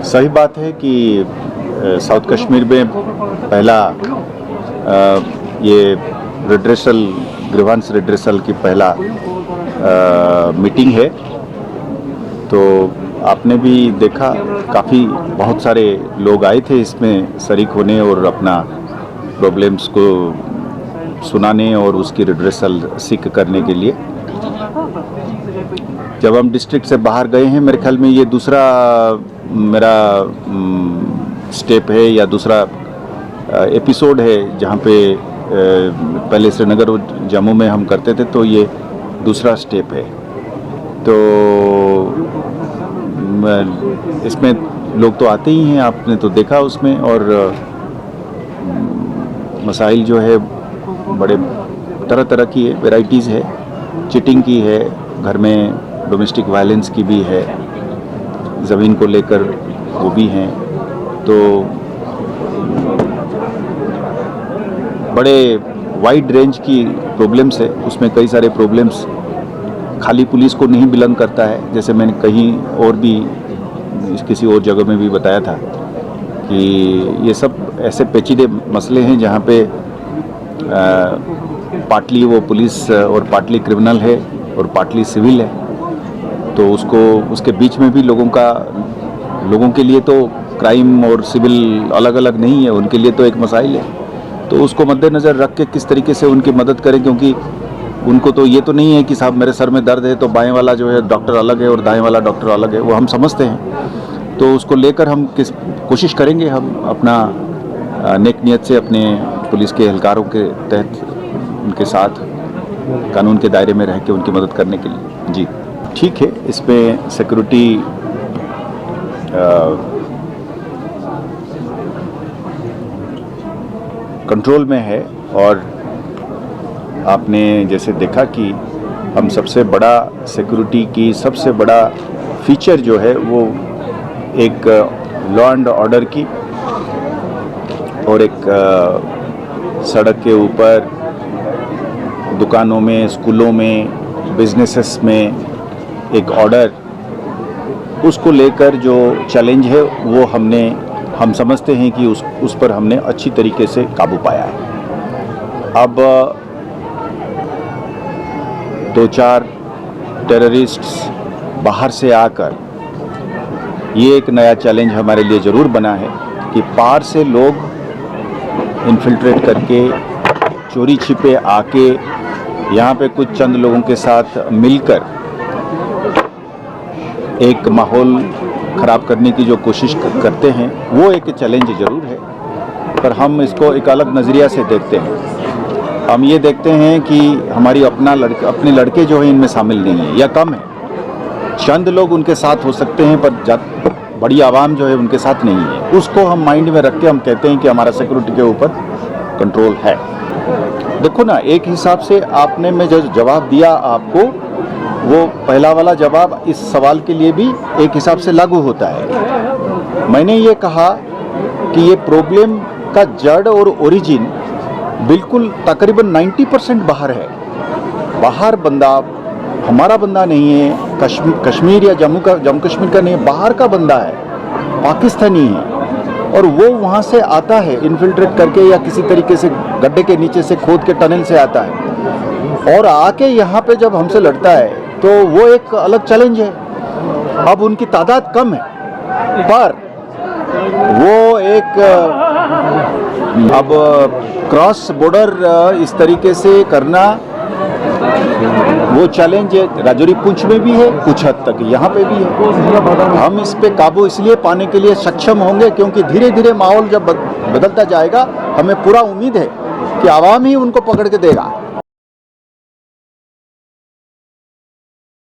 सही बात है कि साउथ कश्मीर में पहला ये ग्रीवांस रिड्रेसल की पहला मीटिंग है। तो आपने भी देखा काफ़ी बहुत सारे लोग आए थे इसमें शरीक होने और अपना प्रॉब्लम्स को सुनाने और उसकी रिड्रेसल सीख करने के लिए। जब हम डिस्ट्रिक्ट से बाहर गए हैं, मेरे ख्याल में ये दूसरा मेरा स्टेप है या दूसरा एपिसोड है जहाँ पे पहले श्रीनगर और जम्मू में हम करते थे, तो ये दूसरा स्टेप है। तो इसमें लोग तो आते ही हैं, आपने तो देखा उसमें, और मसाइल जो है बड़े तरह तरह की है, वेराइटीज़ है, चीटिंग की है, घर में डोमेस्टिक वायलेंस की भी है, ज़मीन को लेकर वो भी हैं। तो बड़े वाइड रेंज की प्रॉब्लम्स है उसमें। कई सारे प्रॉब्लम्स खाली पुलिस को नहीं बिलोंग करता है, जैसे मैंने कहीं और भी किसी और जगह में भी बताया था कि ये सब ऐसे पेचीदे मसले हैं जहाँ पे पार्टली वो पुलिस और पार्टली क्रिमिनल है और पार्टली सिविल है। तो उसके बीच में भी लोगों के लिए तो क्राइम और सिविल अलग अलग नहीं है, उनके लिए तो एक मसाइल है। तो उसको मद्देनज़र रख के किस तरीके से उनकी मदद करें, क्योंकि उनको तो ये तो नहीं है कि साहब मेरे सर में दर्द है तो बाएं वाला जो है डॉक्टर अलग है और दाएं वाला डॉक्टर अलग है, वो हम समझते हैं। तो उसको लेकर हम कोशिश करेंगे हम अपना नेक नियत से अपने पुलिस के एहलकारों के तहत उनके साथ कानून के दायरे में रह के उनकी मदद करने के लिए। जी ठीक है, इसमें सिक्योरिटी कंट्रोल में है। और आपने जैसे देखा कि हम सबसे बड़ा सिक्योरिटी की सबसे बड़ा फीचर जो है वो एक लॉ एंड ऑर्डर की और एक सड़क के ऊपर, दुकानों में, स्कूलों में, बिजनेसेस में एक ऑर्डर, उसको लेकर जो चैलेंज है वो हम समझते हैं कि उस पर हमने अच्छी तरीके से काबू पाया है। अब 2-4 टेररिस्ट्स बाहर से आकर, ये एक नया चैलेंज हमारे लिए ज़रूर बना है कि पार से लोग इन्फिल्ट्रेट करके चोरी छिपे आके यहाँ पे कुछ चंद लोगों के साथ मिलकर एक माहौल ख़राब करने की जो कोशिश करते हैं, वो एक चैलेंज ज़रूर है। पर हम इसको एक अलग नज़रिया से देखते हैं। हम ये देखते हैं कि हमारी अपने लड़के जो हैं इनमें शामिल नहीं है या कम है। चंद लोग उनके साथ हो सकते हैं पर बड़ी आवाम जो है उनके साथ नहीं है। उसको हम माइंड में रख के हम कहते हैं कि हमारा सिक्योरिटी के ऊपर कंट्रोल है। देखो ना, एक हिसाब से आपने मैं जो जवाब दिया आपको, वो पहला वाला जवाब इस सवाल के लिए भी एक हिसाब से लागू होता है। मैंने ये कहा कि ये प्रॉब्लम का जड़ और ओरिजिन बिल्कुल तकरीबन 90% बाहर है। बाहर बंदा हमारा बंदा नहीं है, कश्मीर या जम्मू कश्मीर का नहीं है, बाहर का बंदा है, पाकिस्तानी है, और वो वहाँ से आता है इन्फिल्ट्रेट करके या किसी तरीके से गड्ढे के नीचे से खोद के टनल से आता है और आके यहाँ पे जब हमसे लड़ता है तो वो एक अलग चैलेंज है। अब उनकी तादाद कम है पर वो एक अब क्रॉस बॉर्डर इस तरीके से करना वो चैलेंज राजौरी पुंछ में भी है, कुछ हद तक यहाँ पे भी है। हम इस पे काबू इसलिए पाने के लिए सक्षम होंगे क्योंकि धीरे धीरे माहौल जब बदलता जाएगा, हमें पूरा उम्मीद है कि आवाम ही उनको पकड़ के देगा।